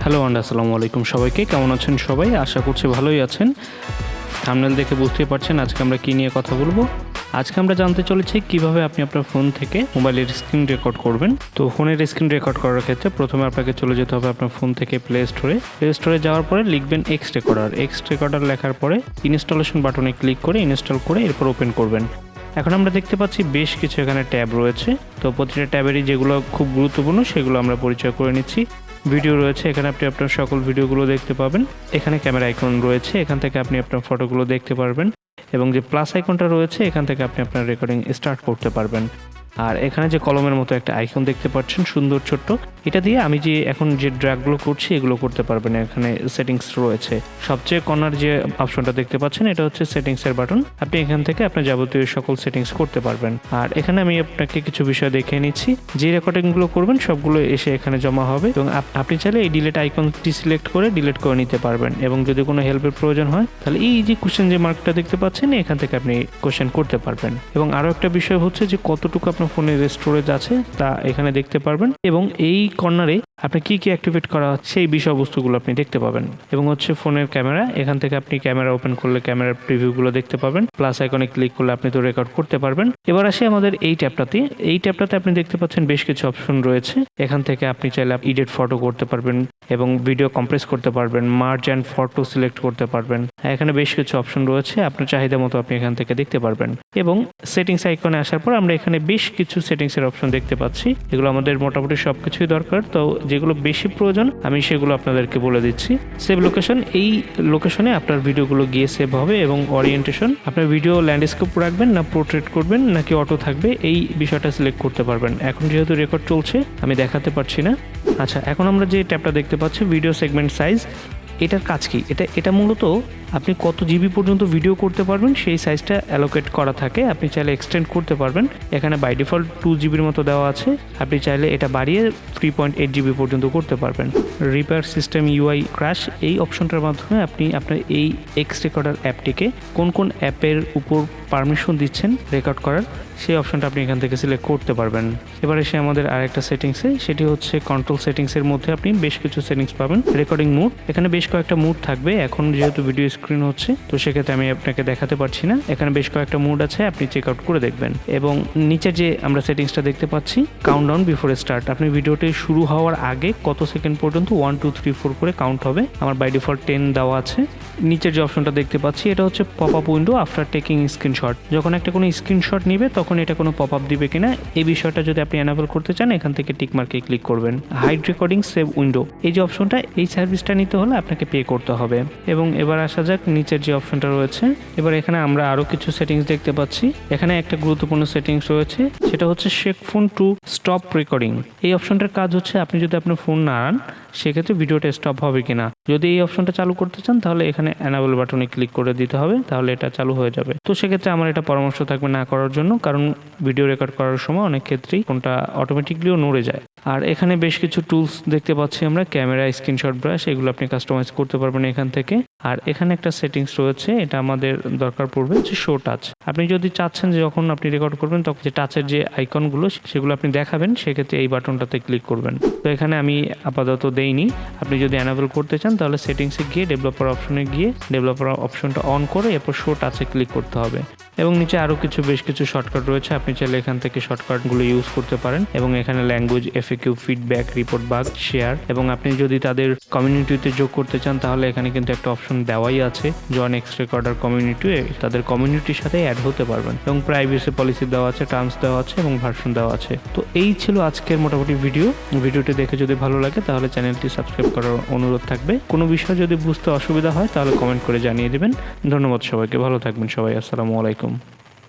Hello and আসসালামু আলাইকুম সবাইকে। কেমন আছেন সবাই? আশা করছি ভালোই আছেন। থাম্বনেল দেখে বুঝতেই পারছেন আজকে আমরা কী নিয়ে কথা বলবো। আজকে আমরা জানতে চলেছি কিভাবে আপনি আপনার ফোন থেকে মোবাইলের স্ক্রিন রেকর্ড করবেন। তো ফোনের স্ক্রিন রেকর্ড করার ক্ষেত্রে প্রথমে আপনাকে চলে যেতে হবে আপনার ফোন থেকে প্লে স্টোরে যাওয়ার পরে লিখবেন xrecorder লেখার পরে ইনস্টলেশন বাটনে ক্লিক করে ইনস্টল করে এরপর ওপেন করবেন। এখন আমরা দেখতে পাচ্ছি বেশ কিছু এখানে ট্যাব রয়েছে। তো প্রতিটা ট্যাবেরই যেগুলো খুব গুরুত্বপূর্ণ সেগুলো আমরা পরিচয় করে নিচ্ছি। ভিডিও রয়েছে, এখানে আপনি আপনার সকল ভিডিওগুলো দেখতে পাবেন। এখানে ক্যামেরা আইকন রয়েছে, এখান থেকে আপনি আপনার ফটোগুলো দেখতে পারবেন। এবং যে প্লাস আইকনটা রয়েছে এখান থেকে আপনি আপনার রেকর্ডিং স্টার্ট করতে পারবেন। আর এখানে যে কলমের মতো একটা আইকন দেখতে পাচ্ছেন সুন্দর ছোট্ট, এটা দিয়ে আমি যে এখন যে ড্র্যাগগুলো করছি এগুলো করতে পারবেন। এখানে সেটিংস রয়েছে, সবচেয়ে কর্নার যে অপশনটা দেখতে পাচ্ছেন এটা হচ্ছে সেটিংসের বাটন। আপনি এখান থেকে আপনার যাবতীয় সকল সেটিংস করতে পারবেন। আর এখানে আমি আপনাকে কিছু বিষয় দেখিয়ে নিচ্ছি। যে রেকর্ডিংগুলো করবেন সবগুলো এসে এখানে জমা হবে এবং আপনি চাইলে এই ডিলিট আইকনটি সিলেক্ট করে ডিলিট করে নিতে পারবেন। এবং যদি কোনো হেল্পের প্রয়োজন হয় তাহলে এই যে কোশ্চেন যে মার্কটা দেখতে পাচ্ছেন এখান থেকে আপনি কোশ্চেন করতে পারবেন। এবং আরও একটা বিষয় হচ্ছে যে কতটুকু আপনার ফোনের স্টোরেজ আছে তা এখানে দেখতে পারবেন। এবং এই কর্নারে আপনি কি কি অ্যাক্টিভেট করা সেই বিষয়বস্তুগুলো আপনি দেখতে পাবেন। এবং হচ্ছে ফোনের ক্যামেরা, এখান থেকে আপনি ক্যামেরা ওপেন করলে ক্যামেরার প্রিভিউগুলো দেখতে পাবেন। প্লাস আইকনে ক্লিক করলে আপনি তো রেকর্ড করতে পারবেন। এবার আসি আমাদের এই ট্যাবটাতে আপনি দেখতে পাচ্ছেন বেশ কিছু অপশন রয়েছে। এখান থেকে আপনি চাইলে এডিট ফটো করতে পারবেন এবং ভিডিও কম্প্রেস করতে পারবেন, মার্জ অ্যান্ড ফটো সিলেক্ট করতে পারবেন। এখানে বেশ কিছু অপশন রয়েছে, আপনার চাহিদা মতো আপনি এখান থেকে দেখতে পারবেন। এবং সেটিংস আইকনে আসার পর আমরা এখানে বেশ কিছু সেটিংসের অপশন দেখতে পাচ্ছি। এগুলো আমাদের মোটামুটি সবকিছুই দরকার, তো যেগুলো বেশি প্রয়োজন আমি সেগুলো আপনাদেরকে বলে দিচ্ছি। সেভ লোকেশন, এই লোকেশনে আপনার ভিডিওগুলো গিয়ে সেভ হবে। এবং ওরিয়েন্টেশন, আপনার ভিডিও ল্যান্ডস্কেপ রাখবেন না পোর্ট্রেট করবেন নাকি অটো থাকবে এই বিষয়টা সিলেক্ট করতে পারবেন। এখন যেহেতু রেকর্ড চলছে আমি দেখাতে পারছি না। আচ্ছা, এখন আমরা যে ট্যাবটা দেখতে পাচ্ছি ভিডিও সেগমেন্ট সাইজ, এটার কাজ কি? এটা মূলত আপনি কত জিবি পর্যন্ত ভিডিও করতে পারবেন সেই সাইজটা অ্যালোকেট করা থাকে। আপনি চাইলে এক্সটেন্ড করতে পারবেন। এখানে বাই ডিফল্ট 2 জিবির মতো দেওয়া আছে, আপনি চাইলে এটা বাড়িয়ে 3.8 জিবি পর্যন্ত করতে পারবেন। রিপেয়ার সিস্টেম ইউআই ক্র্যাশ, এই অপশনটার মাধ্যমে আপনি আপনার এই xrecorder অ্যাপটিকে কোন কোন অ্যাপের উপর পারমিশন দিচ্ছেন রেকর্ড করার সেই অপশনটা আপনি এখান থেকে সিলেক্ট করতে পারবেন। এবার এসে আমাদের আরেকটা সেটিংসে, সেটি হচ্ছে কন্ট্রোল সেটিংসের মধ্যে আপনি বেশ কিছু সেটিংস পাবেন। রেকর্ডিং মুড, এখানে বেশ কয়েকটা মুড থাকবে। এখন যেহেতু ভিডিও স্ক্রিন হচ্ছে তো সেক্ষেত্রে আমি আপনাকে দেখাতে পারছি না। এখানে বেশ কয়েকটা মুড আছে, আপনি চেক আউট করে দেখবেন। এবং নিচে যে আমরা সেটিংসটা দেখতে পাচ্ছি কাউন্টডাউন বিফোর স্টার্ট, আপনি ভিডিওটি শুরু হওয়ার আগে কত সেকেন্ড পর্যন্ত 1 2 3 4 করে কাউন্ট হবে। আমার বাই ডিফল্ট 10 দেওয়া আছে। নিচের যে অপশনটা দেখতে পাচ্ছি এটা হচ্ছে pop up window after taking screenshot, যখন একটা কোনো স্ক্রিনশট নিবে তখন এটা কোনো পপ আপ দিবে কিনা এই বিষয়টা যদি আপনি এনাবেল করতে চান এখান থেকে টিক মার্কে ক্লিক করবেন। হাইড রেকর্ডিং সেভ উইন্ডো, এই যে অপশনটা, এই সার্ভিসটা নিতে হলে আপনাকে পে করতে হবে। এবং এবার আসা যাক নিচের যে অপশনটা রয়েছে। এবার এখানে আমরা আরো কিছু সেটিংস দেখতে পাচ্ছি। এখানে একটা গুরুত্বপূর্ণ সেটিংস রয়েছে, সেটা হচ্ছে shake phone to stop recording. এই অপশনটার কাজ হচ্ছে আপনি যদি আপনার ফোন নাড়ান সেক্ষেত্রে ভিডিওটা স্টপ হবে কিনা। যদি এই অপশনটা চালু করতে চান তাহলে এখানে এনাবেল বাটনে ক্লিক করে দিতে হবে, তাহলে এটা চালু হয়ে যাবে। তো সেক্ষেত্রে আমার এটা পরামর্শ থাকবে না করার জন্য, কারণ ভিডিও রেকর্ড করার সময় অনেক ক্ষেত্রেই ফোনটা অটোমেটিকলিও নড়ে যায়। আর এখানে বেশ কিছু টুলস দেখতে পাচ্ছি আমরা, ক্যামেরা, স্ক্রিনশট ব্রাশ, এগুলো আপনি কাস্টমাইজ করতে পারবেন এখান থেকে। আর এখানে একটা সেটিংস রয়েছে, এটা আমাদের দরকার পড়বে যে শো টাচ। আপনি যদি চাচ্ছেন যে যখন আপনি রেকর্ড করবেন তখন যে টাচের যে আইকনগুলো সেগুলো আপনি দেখাবেন, সেক্ষেত্রে এই বাটনটাতে ক্লিক করবেন। তো এখানে আমি আপাতত দেইনি। আপনি যদি এনাবেল করতে চান তাহলে সেটিংসে গিয়ে ডেভেলপার অপশনে গিয়ে ডেভেলপার অপশনটা অন করে এরপর শো টাচে ক্লিক করতে হবে। এবং নিচে আরও বেশ কিছু শর্টকাট রয়েছে, আপনি চাইলে এখান থেকে শর্টকাটগুলো ইউজ করতে পারেন। এবং এখানে language, FAQ, feedback, report, bug, share. এবং আপনি যদি তাদের কমিউনিটিতে যোগ করতে চান তাহলে এখানে কিন্তু একটা অপশন দেওয়াই আছে, জয়েন xrecorder কমিউনিটি, তাদের কমিউনিটির সাথে অ্যাড হতে পারবেন। এবং প্রাইভেসি পলিসি দেওয়া আছে, টার্মস দেওয়া আছে এবং ভার্সন দেওয়া আছে। তো এই ছিল আজকের মোটামুটি ভিডিওটি দেখে যদি ভালো লাগে তাহলে চ্যানেলটি সাবস্ক্রাইব করার অনুরোধ থাকবে। কোনো বিষয় যদি বুঝতে অসুবিধা হয় তাহলে কমেন্ট করে জানিয়ে দেবেন। ধন্যবাদ সবাইকে, ভালো থাকবেন সবাই, আসসালামু আলাইকুম।